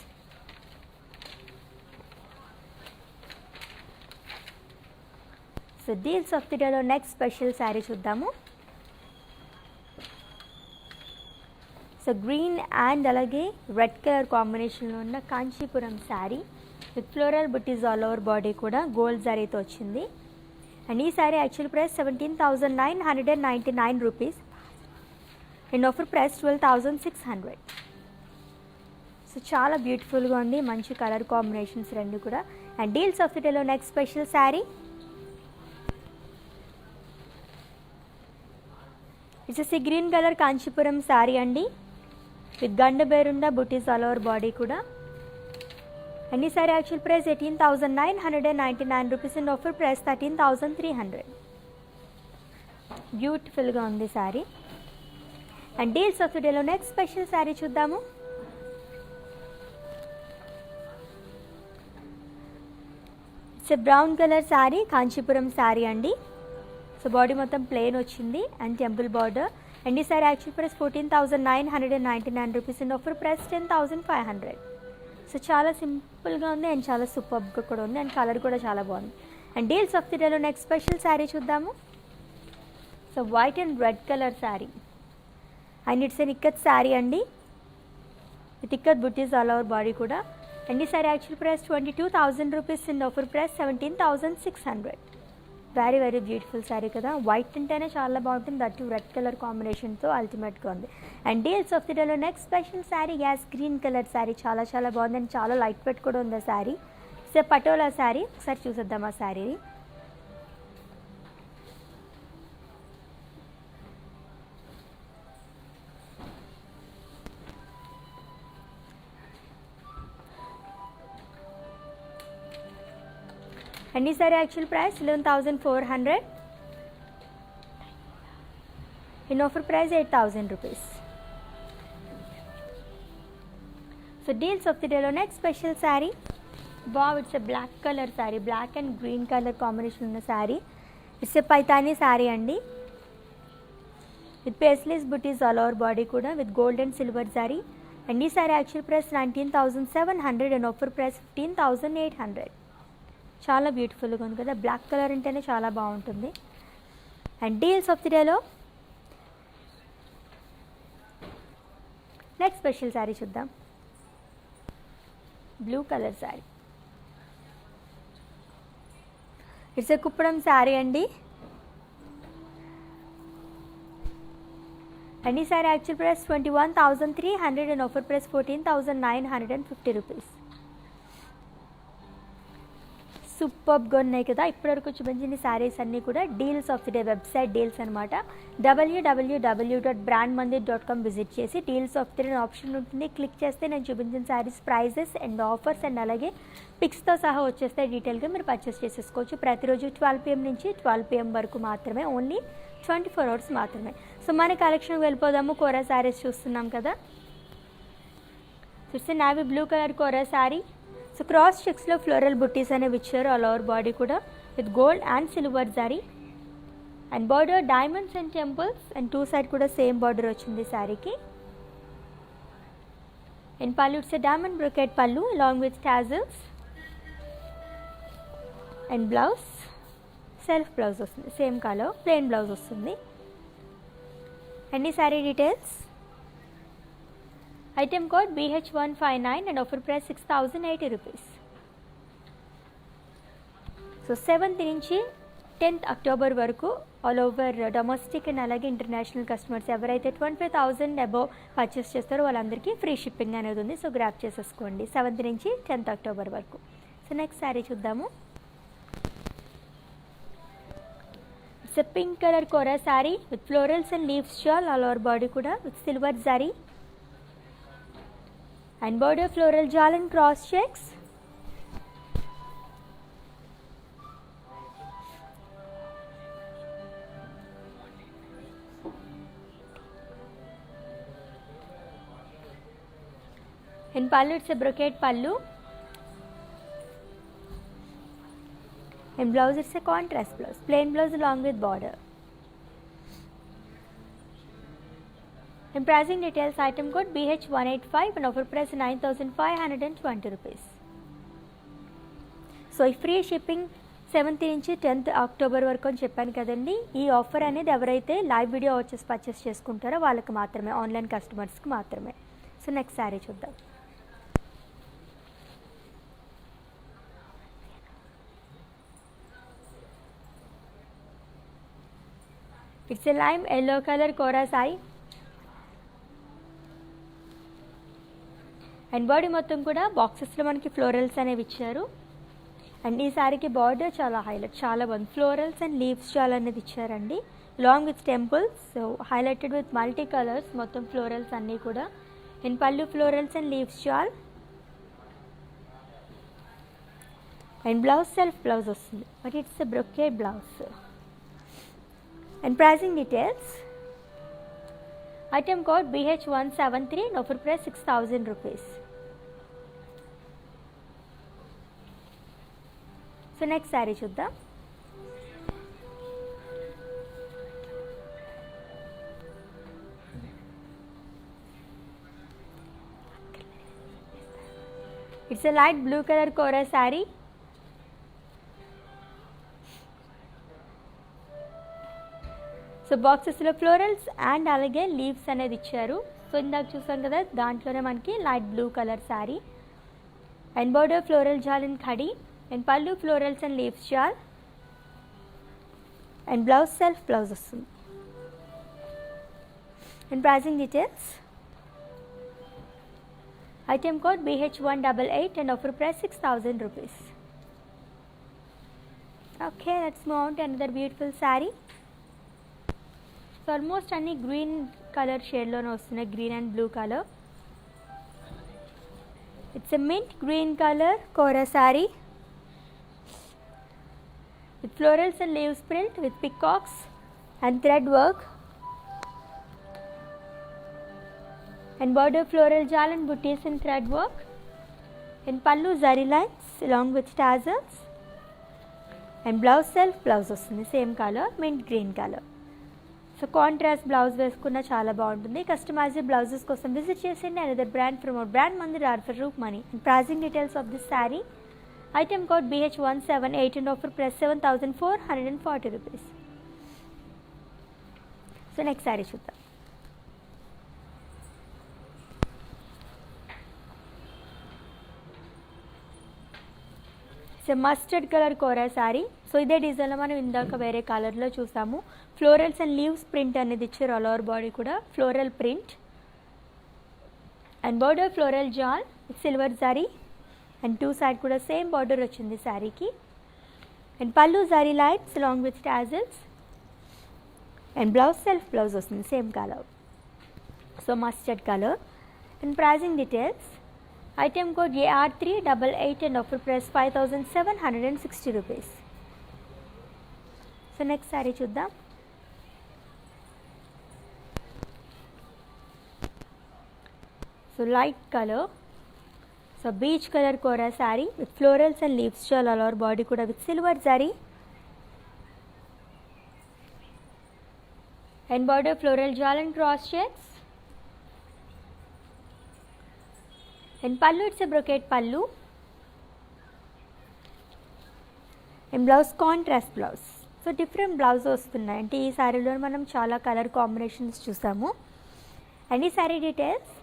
So deals of the డేలో నెక్స్ట్ స్పెషల్ శారీ చూద్దాము. సో గ్రీన్ అండ్ అలాగే రెడ్ కలర్ కాంబినేషన్లో ఉన్న Kanchipuram sari with floral buttis all over body కూడా gold జరీతో వచ్చింది. అండ్ ఈ sari actual price 17,999 rupees and offer price 12,600. So చాలా బ్యూటిఫుల్గా ఉంది, మంచి కలర్ కాంబినేషన్స్ రెండు కూడా. అండ్ డీల్స్ ఆఫ్ ది డేలో next special sari. It's green colour Kanchipuram sari అండి విత్ గండ బేరుండా బుటీస్ ఆల్ ఓవర్ బాడీ కూడా. అండ్ ఈ sari actual price 18,999 rupees and offer price 13,300. బ్యూటిఫుల్గా ఉంది sari. And deals of the డేలో నెక్స్ట్ స్పెషల్ శారీ చూద్దాము. It's brown colour sari Kanchipuram sari అండి. సో బాడీ మొత్తం ప్లెయిన్ వచ్చింది అండ్ టెంపుల్ బార్డర్. అండ్ ఈ sari actual price 14,999 rupees and offer price 10,500. So చాలా సింపుల్గా ఉంది అండ్ చాలా సూపర్గా కూడా ఉంది అండ్ కలర్ కూడా చాలా బాగుంది. అండ్ డీల్స్ ఆఫ్ ది డేలో నెక్స్ట్ స్పెషల్ శారీ చూద్దాము. So white and red colour sari and it's an ikat sari అండి with ikat buttis all over body కూడా. అండ్ ఈ sari actual price 22,000 rupees and offer price 17,600. Very very beautiful sari కదా, వైట్ అంటేనే చాలా బాగుంటుంది, దట్ రెడ్ కలర్ కాంబినేషన్తో అల్టిమేట్గా ఉంది. అండ్ డీల్స్ ఆఫ్ ది డేలో next special sari gas green colour sari చాలా చాలా బాగుంది అండ్ చాలా లైట్ వెయిట్ కూడా ఉంది ఆ శారీ. సో పటోలా శారీ ఒకసారి చూసేద్దాం ఆ శారీని. అండ్ ఈ sari actual price 11,400 in offer price 8,000 rupees. So deals of the డేలో next special sari. Wow, it's a black colour sari, black and green colour combination ఉన్న శారీ. ఇట్స్ ఎ పైతానీ శారీ అండి with paisleys butis all over body కూడా with gold and silver zari. And ఈ sari actual price 19,700 and offer price 15,800. చాలా బ్యూటిఫుల్గా ఉంది కదా, black colour అంటేనే చాలా బాగుంటుంది. అండ్ డీల్స్ ఆఫ్ ది డేలో నెక్స్ట్ స్పెషల్ శారీ చూద్దాం. Blue colour sari. It's a Kuppadam sari అండి. అండ్ ఈ sari actual price 21,300 and offer price 14,950 rupees. సూపర్గా ఉన్నాయి కదా. ఇప్పటివరకు చూపించిన శారీస్ అన్నీ కూడా deals of the day website deals అనమాట. www.brandmandir.com విజిట్ చేసి deals of the day option ఉంటుంది, క్లిక్ చేస్తే నేను చూపించిన saris prices and offers and అలాగే పిక్స్తో సహా వచ్చేస్తే డీటెయిల్గా మీరు పర్చేస్ చేసేసుకోవచ్చు. ప్రతిరోజు 12 PM నుంచి 12 PM వరకు మాత్రమే, ఓన్లీ 24 hours మాత్రమే. సో మన కలెక్షన్కి వెళ్ళిపోదాము. కోరా శారీస్ చూస్తున్నాం కదా. చూస్తే navy blue colour kora sari. So cross చెక్స్లో ఫ్లోరల్ బుట్టీస్ అనేవి ఇచ్చారు ఆల్ ఓవర్ బాడీ కూడా with gold and silver zari. And border diamonds and temples and two side కూడా సేమ్ బార్డర్ వచ్చింది శారీకి. And pallu it's diamond brocade పళ్ళు along with tassels. And blouse self blouse వస్తుంది, same colour plain blouse వస్తుంది. And ఈ sari details. Item code BH159 and offer price 6080 rupees. So 7th నుంచి 10th October వరకు all over domestic and అలాగే international customers ఎవరైతే 25,000 above purchase చేస్తారో వాళ్ళందరికీ free shipping అనేది ఉంది. సో గ్రాప్ చేసేసుకోండి 7th నుంచి 10th అక్టోబర్ వరకు. సో నెక్స్ట్ శారీ చూద్దాము. It's a pink colour kora sari with florals and leaves shawl all over body కూడా with silver zari and border floral jal and cross checks. In pallu it's a brocade pallu and blouse it's a contrast blouse, plain blouse along with border. In pricing details, item code BH185 and offer price 9,520 rupees. So ఈ free shipping 7th నుంచి 10th October వరకు అని చెప్పాను కదండి. ఈ offer అనేది ఎవరైతే live video వచ్చేసి పర్చేస్ చేసుకుంటారో వాళ్ళకి మాత్రమే, ఆన్లైన్ కస్టమర్స్కి మాత్రమే. సో నెక్స్ట్ శారీ చూద్దాం. It's a lime yellow colour kora sari and body మొత్తం కూడా బాక్సెస్లో మనకి ఫ్లోరల్స్ అనేవి ఇచ్చారు. అండ్ ఈ శారీకి బార్డర్ చాలా హైలైట్, చాలా బాగుంది. ఫ్లోరల్స్ అండ్ లీవ్స్ చాలా అనేది ఇచ్చారండి long with temples. So highlighted with multi colours, మొత్తం ఫ్లోరల్స్ అన్నీ కూడా. In pallu florals and leaves shawl and blouse self blouse వస్తుంది, but it's a brocade blouse. And pricing details. Item code BH173 and offer price 6,000 rupees. So next sari చూద్దాం. It's a light blue colour kora sari. So బాక్సెస్లో florals and అలాగే leaves అనేది ఇచ్చారు. So ఇందాక చూసాం కదా, దాంట్లోనే మనకి light blue colour sari and border floral jaal in khadi and pallu florals and leaves jaal and blouse self blouse వస్తుంది. And pricing details. Item code BH188 and offer price 6,000 rupees. Okay, let's move on to another beautiful saree. So almost అన్ని green colour షేడ్లోనే వస్తున్నాయి, green and blue colour. It's a mint green colour kora sari with florals and leaves print with peacocks and thread work and border floral jaal and butis in thread work and pallu zari lines along with tassels and blouse self blouse వస్తుంది, same colour mint green colour. So contrast blouse వేసుకున్న చాలా బాగుంటుంది. Customized blouses కోసం visit చేసేయండి another brand from our brand Mandir ఆర్ఫర్ రూప్ మనీ. And pricing details of this sari. Item code BH178 and offer price 7,440 rupees. So next sari చూద్దాం. So mustard colour kora sari. So ఇదే డిజైన్లో మనం ఇందాక వేరే కలర్లో చూసాము. ఫ్లోరల్స్ అండ్ లీవ్స్ ప్రింట్ అనేది ఇచ్చారు, ఆల్ ఓవర్ బాడీ కూడా floral print and border floral jaal with silver zari and two side కూడా సేమ్ బార్డర్ వచ్చింది శారీకి. And pallu zari lines along with tassels and blouse self blouse వస్తుంది, same colour. So mustard colour. And pricing details. Item code AR388 and offer price 5,760 rupees. So next sari చూద్దాం. So light colour, so peach colour kora sari with florals and leaves చాలా all over body కూడా with silver zari and border floral jewel and cross checks. And pallu, it's a brocade pallu. And blouse contrast blouse. So different blouse వస్తున్నాయి. అంటే ఈ శారీలో మనం చాలా colour combinations చూసాము. And ఈ sari details,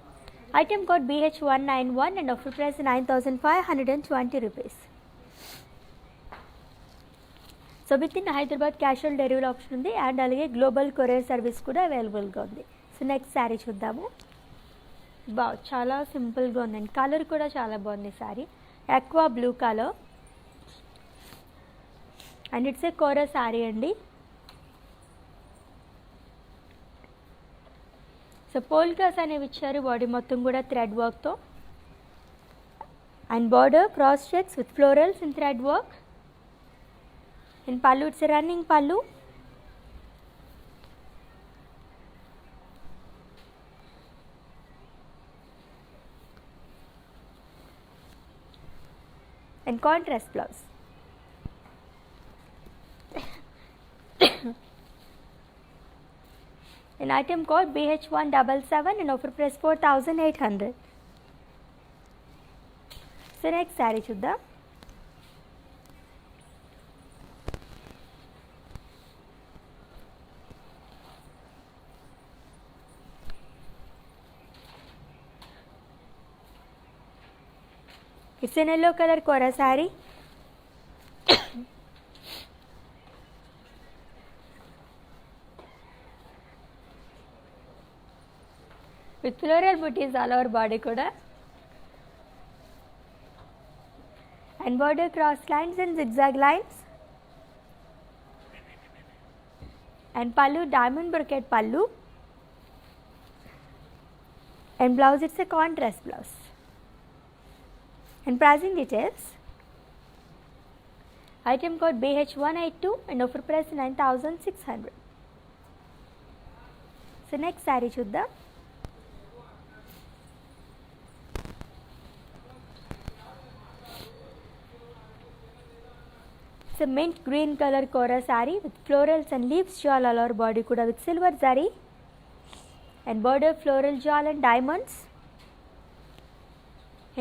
item code BH191 and offer price 9,520 rupees. So with in Hyderabad cash on delivery option ఉంది and అలాగే గ్లోబల్ కొరియర్ సర్వీస్ కూడా అవైలబుల్గా ఉంది. సో నెక్స్ట్ శారీ చూద్దాము. చాలా సింపుల్గా ఉందండి. కలర్ కూడా చాలా బాగుంది. Sari aqua blue colour and it's a kora sari అండి. సో పోల్కాస్ అనేవి ఇచ్చారు. బాడీ మొత్తం కూడా థ్రెడ్ వర్క్తో and border cross checks with florals in thread work. And pallu, it's running పళ్ళు. And contrast blouse. And item code BH177 and offer price 4,800. So next saree చూద్దాం. It's an yellow color kora saree. With floral booties all over body kuda and border cross lines and zigzag lines and pallu diamond brocade pallu and blouse, it's a contrast blouse. And pricing details, item code BH182 and offer price 9,600. So next saree చూద్దాం. It's a mint green color kora saree with florals and leaves shawl all over body kuda with silver zari and border floral shawl and diamonds.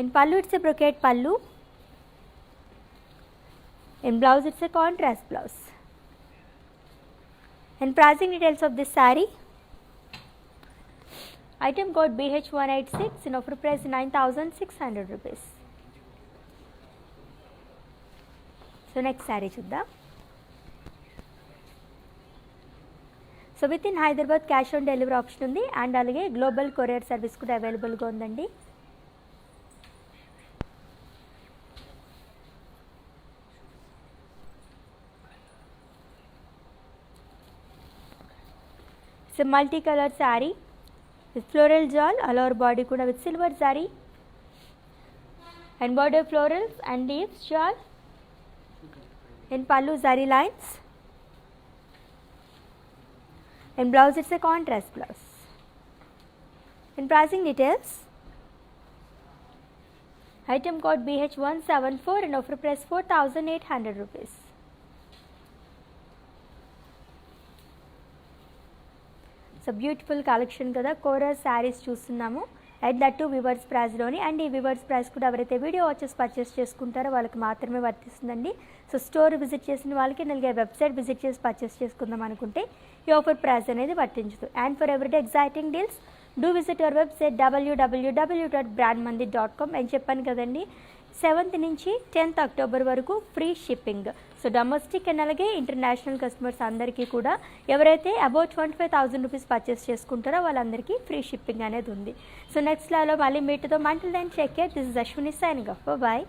In pallu, it's a brocade pallu. In blouse, it's a contrast blouse. And pricing details of this saree, item code BH186 and offer price 9,600 rupees. So next sari చూద్దాం. So with in Hyderabad cash on delivery option ఉంది and అలాగే global courier service కూడా అవైలబుల్గా ఉందండి. So multi colour sari with floral jaal all over body కూడా with silver zari and border florals and leaves jaal. In pallu zari lines and blouse, it's a contrast blouse. In pricing details, item code BH174 and offer price 4,800 rupees. So beautiful collection కదా, కోరా శారీస్ చూస్తున్నాము at that to weavers ప్రైస్లోని. And ఈ weavers price కూడా ఎవరైతే video watches purchase చేసుకుంటారో వాళ్ళకి మాత్రమే వర్తిస్తుందండి. So store visit చేసిన వాళ్ళకి అలాగే వెబ్సైట్ విజిట్ చేసి పర్చేస్ చేసుకుందాం అనుకుంటే ఈ ఆఫర్ ప్రైస్ అనేది వర్తించదు. And for everyday exciting deals do visit your website www.brandmandit.com. అని చెప్పాను కదండి, 7th నుంచి 10th అక్టోబర్ వరకు free shipping. So domestic and అలాగే ఇంటర్నేషనల్ కస్టమర్స్ అందరికీ కూడా ఎవరైతే అబౌట్ 25,000 రూపీస్ పర్చేస్ చేసుకుంటారో వాళ్ళందరికీ ఫ్రీ షిప్పింగ్ అనేది ఉంది. సో నెక్స్ట్ లాలో మళ్ళీ మీట్తో మంటల్ then check it. This is Ashwini signing off. Bye.